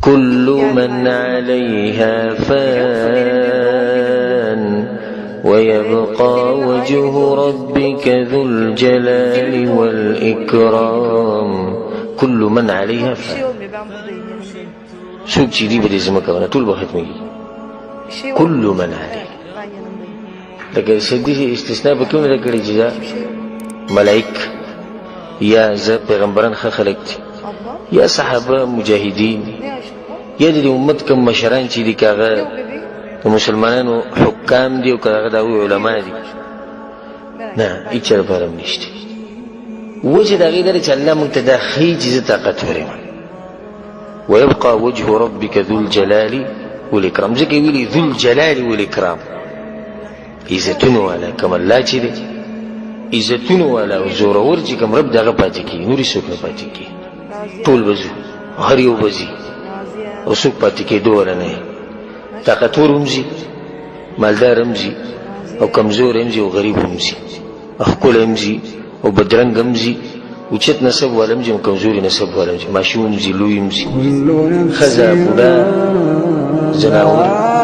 كل من عليها فان ويبقى وجه ربك ذو الجلال والإكرام. كل من عليها فان سوک چی دی بدی زمکاونا طول با ختمی كل من عليها. لکه سدی استثناء بکیون لکڑی جزا ملائک یا زا پیغمبران خلق یا صحابه مجاهدین یا دی امت کم مشران چی دی کاغا مسلمانانو حکام دی و کاغا داوی علماء دی نا ایچر پارم نشتی وجه دا غیدر چا اللہ منتدا خی جزا طاقت ورم ويبقى وجه ربك ذو الجلال والإكرام. ذكي ويلي ذو الجلال والإكرام عزتون والا كما الله چی دی عزتون والا زور ورچی کم رب داغا پاتی کی نوری سوک پاتی کی طول بزو هریو بزی او سوک پاتی کی دو والا نئی طاقتور همزی مالدار همزی او کمزور همزی او غریب همزی اخکول همزی او بدرنگ همزی وچت نسب والا همزی او کمزوری نسب والا همزی ماشو همزی لوی همزی خزا بولا زناور